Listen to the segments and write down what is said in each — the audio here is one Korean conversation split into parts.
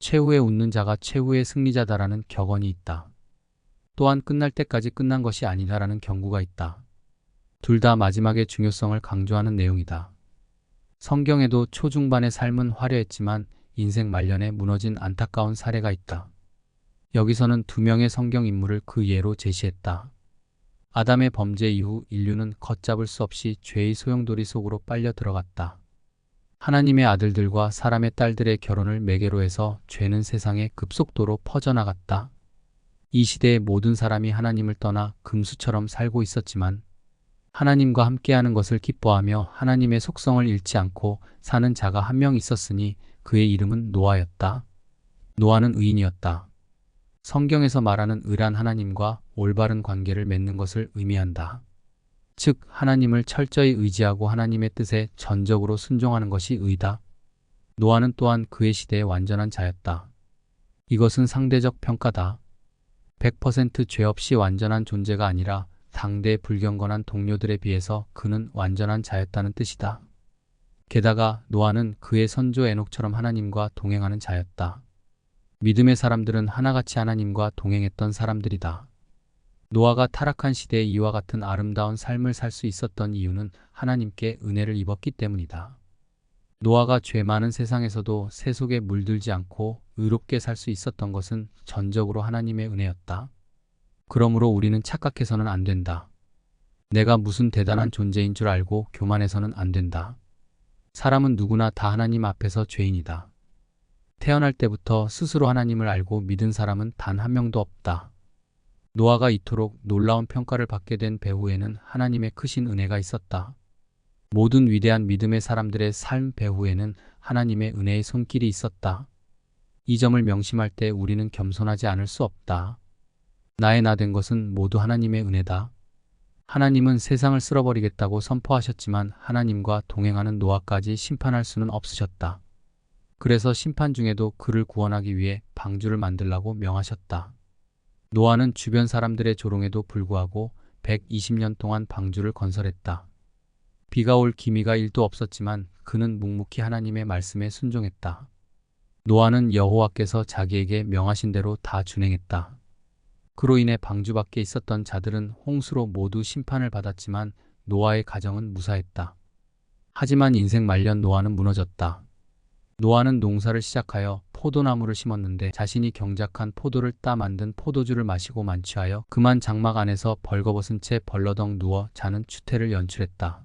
최후의 웃는 자가 최후의 승리자다라는 격언이 있다. 또한 끝날 때까지 끝난 것이 아니다라는 경고가 있다. 둘 다 마지막의 중요성을 강조하는 내용이다. 성경에도 초중반의 삶은 화려했지만 인생 말년에 무너진 안타까운 사례가 있다. 여기서는 두 명의 성경 인물을 그 예로 제시했다. 아담의 범죄 이후 인류는 걷잡을 수 없이 죄의 소용돌이 속으로 빨려 들어갔다. 하나님의 아들들과 사람의 딸들의 결혼을 매개로 해서 죄는 세상에 급속도로 퍼져나갔다. 이 시대의 모든 사람이 하나님을 떠나 금수처럼 살고 있었지만 하나님과 함께하는 것을 기뻐하며 하나님의 속성을 잃지 않고 사는 자가 한 명 있었으니 그의 이름은 노아였다. 노아는 의인이었다. 성경에서 말하는 의란 하나님과 올바른 관계를 맺는 것을 의미한다. 즉 하나님을 철저히 의지하고 하나님의 뜻에 전적으로 순종하는 것이 의다. 노아는 또한 그의 시대의 완전한 자였다. 이것은 상대적 평가다. 100% 죄 없이 완전한 존재가 아니라 당대 불경건한 동료들에 비해서 그는 완전한 자였다는 뜻이다. 게다가 노아는 그의 선조 에녹처럼 하나님과 동행하는 자였다. 믿음의 사람들은 하나같이 하나님과 동행했던 사람들이다. 노아가 타락한 시대에 이와 같은 아름다운 삶을 살 수 있었던 이유는 하나님께 은혜를 입었기 때문이다. 노아가 죄 많은 세상에서도 새 속에 물들지 않고 의롭게 살 수 있었던 것은 전적으로 하나님의 은혜였다. 그러므로 우리는 착각해서는 안 된다. 내가 무슨 대단한 존재인 줄 알고 교만해서는 안 된다. 사람은 누구나 다 하나님 앞에서 죄인이다. 태어날 때부터 스스로 하나님을 알고 믿은 사람은 단 한 명도 없다. 노아가 이토록 놀라운 평가를 받게 된 배후에는 하나님의 크신 은혜가 있었다. 모든 위대한 믿음의 사람들의 삶 배후에는 하나님의 은혜의 손길이 있었다. 이 점을 명심할 때 우리는 겸손하지 않을 수 없다. 나의 나 된 것은 모두 하나님의 은혜다. 하나님은 세상을 쓸어버리겠다고 선포하셨지만 하나님과 동행하는 노아까지 심판할 수는 없으셨다. 그래서 심판 중에도 그를 구원하기 위해 방주를 만들라고 명하셨다. 노아는 주변 사람들의 조롱에도 불구하고 120년 동안 방주를 건설했다. 비가 올 기미가 1도 없었지만 그는 묵묵히 하나님의 말씀에 순종했다. 노아는 여호와께서 자기에게 명하신 대로 다 준행했다. 그로 인해 방주 밖에 있었던 자들은 홍수로 모두 심판을 받았지만 노아의 가정은 무사했다. 하지만 인생 말년 노아는 무너졌다. 노아는 농사를 시작하여 포도나무를 심었는데 자신이 경작한 포도를 따 만든 포도주를 마시고 만취하여 그만 장막 안에서 벌거벗은 채 벌러덩 누워 자는 추태를 연출했다.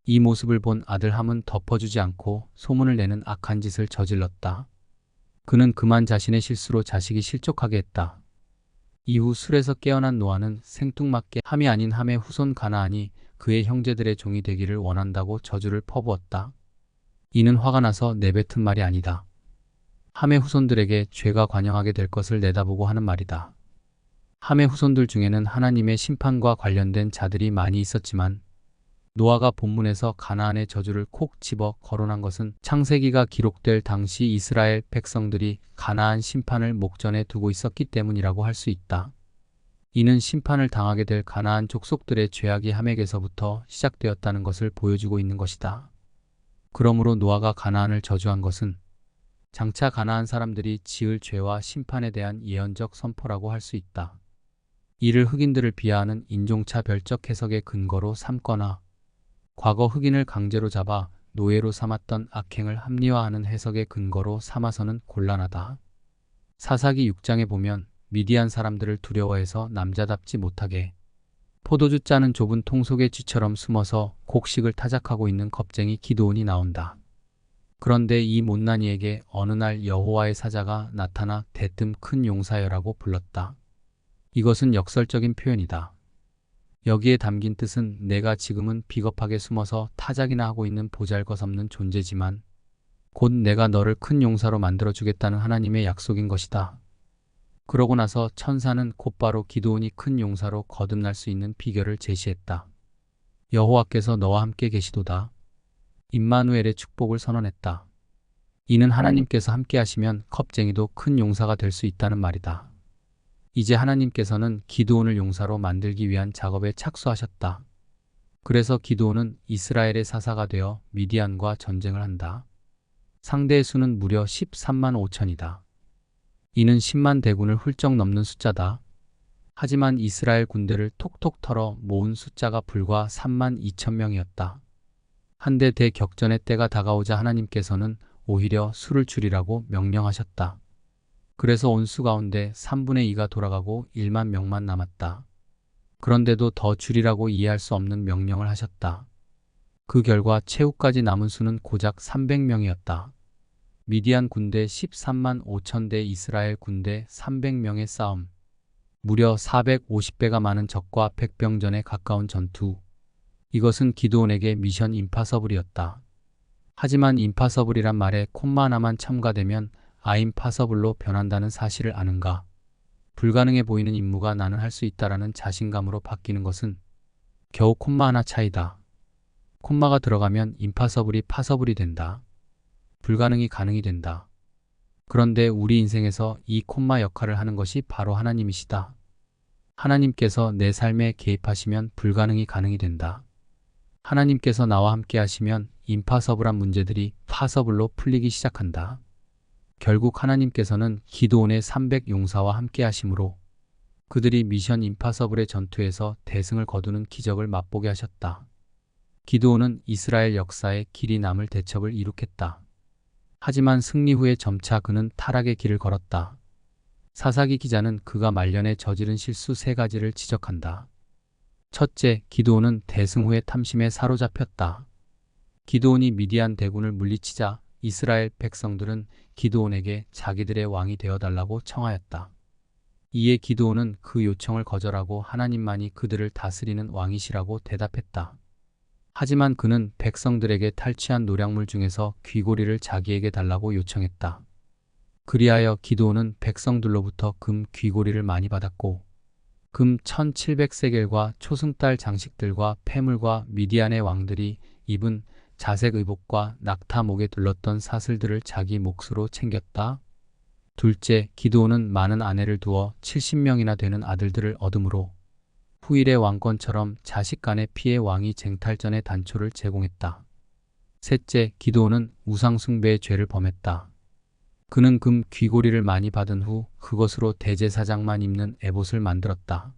이 모습을 본 아들 함은 덮어주지 않고 소문을 내는 악한 짓을 저질렀다. 그는 그만 자신의 실수로 자식이 실족하게 했다. 이후 술에서 깨어난 노아는 생뚱맞게 함이 아닌 함의 후손 가나안이 그의 형제들의 종이 되기를 원한다고 저주를 퍼부었다. 이는 화가 나서 내뱉은 말이 아니다. 함의 후손들에게 죄가 관영하게 될 것을 내다보고 하는 말이다. 함의 후손들 중에는 하나님의 심판과 관련된 자들이 많이 있었지만 노아가 본문에서 가나안의 저주를 콕 집어 거론한 것은 창세기가 기록될 당시 이스라엘 백성들이 가나안 심판을 목전에 두고 있었기 때문이라고 할 수 있다. 이는 심판을 당하게 될 가나안 족속들의 죄악이 함에게서부터 시작되었다는 것을 보여주고 있는 것이다. 그러므로 노아가 가나안을 저주한 것은 장차 가나안 사람들이 지을 죄와 심판에 대한 예언적 선포라고 할 수 있다. 이를 흑인들을 비하하는 인종차별적 해석의 근거로 삼거나 과거 흑인을 강제로 잡아 노예로 삼았던 악행을 합리화하는 해석의 근거로 삼아서는 곤란하다. 사사기 6장에 보면 미디안 사람들을 두려워해서 남자답지 못하게 포도주 짜는 좁은 통 속에 쥐처럼 숨어서 곡식을 타작하고 있는 겁쟁이 기드온이 나온다. 그런데 이 못난이에게 어느 날 여호와의 사자가 나타나 대뜸 큰 용사여라고 불렀다. 이것은 역설적인 표현이다. 여기에 담긴 뜻은 내가 지금은 비겁하게 숨어서 타작이나 하고 있는 보잘것없는 존재지만 곧 내가 너를 큰 용사로 만들어주겠다는 하나님의 약속인 것이다. 그러고 나서 천사는 곧바로 기드온이 큰 용사로 거듭날 수 있는 비결을 제시했다. 여호와께서 너와 함께 계시도다. 임마누엘의 축복을 선언했다. 이는 하나님께서 함께 하시면 겁쟁이도 큰 용사가 될 수 있다는 말이다. 이제 하나님께서는 기드온을 용사로 만들기 위한 작업에 착수하셨다. 그래서 기드온은 이스라엘의 사사가 되어 미디안과 전쟁을 한다. 상대의 수는 무려 13만 5천이다. 이는 10만 대군을 훌쩍 넘는 숫자다. 하지만 이스라엘 군대를 톡톡 털어 모은 숫자가 불과 3만 2천 명이었다. 한데 대격전의 때가 다가오자 하나님께서는 오히려 수를 줄이라고 명령하셨다. 그래서 온 수 가운데 3분의 2가 돌아가고 1만 명만 남았다. 그런데도 더 줄이라고 이해할 수 없는 명령을 하셨다. 그 결과 최후까지 남은 수는 고작 300명이었다. 미디안 군대 13만 5천 대 이스라엘 군대 300명의 싸움. 무려 450배가 많은 적과 백병전에 가까운 전투. 이것은 기드온에게 미션 임파서블이었다. 하지만 임파서블이란 말에 콤마 하나만 첨가되면 아임파서블로 변한다는 사실을 아는가? 불가능해 보이는 임무가 나는 할 수 있다라는 자신감으로 바뀌는 것은 겨우 콤마 하나 차이다. 콤마가 들어가면 임파서블이 파서블이 된다. 불가능이 가능이 된다. 그런데 우리 인생에서 이 콤마 역할을 하는 것이 바로 하나님이시다. 하나님께서 내 삶에 개입하시면 불가능이 가능이 된다. 하나님께서 나와 함께 하시면 임파서블한 문제들이 파서블로 풀리기 시작한다. 결국 하나님께서는 기드온의 300 용사와 함께 하심으로 그들이 미션 임파서블의 전투에서 대승을 거두는 기적을 맛보게 하셨다. 기드온은 이스라엘 역사에 길이 남을 대첩을 이룩했다. 하지만 승리 후에 점차 그는 타락의 길을 걸었다. 사사기 기자는 그가 말년에 저지른 실수 3가지를 지적한다. 첫째, 기드온은 대승 후에 탐심에 사로잡혔다. 기드온이 미디안 대군을 물리치자 이스라엘 백성들은 기드온에게 자기들의 왕이 되어달라고 청하였다. 이에 기드온은 그 요청을 거절하고 하나님만이 그들을 다스리는 왕이시라고 대답했다. 하지만 그는 백성들에게 탈취한 노략물 중에서 귀고리를 자기에게 달라고 요청했다. 그리하여 기드온은 백성들로부터 금 귀고리를 많이 받았고 금 1700세겔과 초승달 장식들과 폐물과 미디안의 왕들이 입은 자색 의복과 낙타 목에 둘렀던 사슬들을 자기 몫으로 챙겼다. 둘째, 기드온은 많은 아내를 두어 70명이나 되는 아들들을 얻음으로 후일의 왕권처럼 자식 간의 피해 왕이 쟁탈전의 단초를 제공했다. 셋째, 기드온은 우상숭배의 죄를 범했다. 그는 금 귀고리를 많이 받은 후 그것으로 대제사장만 입는 에봇을 만들었다.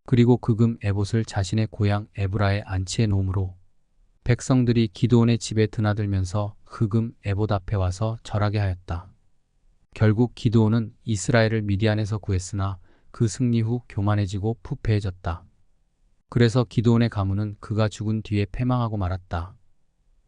그리고 그 금 에봇을 자신의 고향 에브라에 안치해 놓음으로 백성들이 기드온의 집에 드나들면서 흑음 에봇 앞에 와서 절하게 하였다. 결국 기드온은 이스라엘을 미디안에서 구했으나 그 승리 후 교만해지고 부패해졌다. 그래서 기드온의 가문은 그가 죽은 뒤에 패망하고 말았다.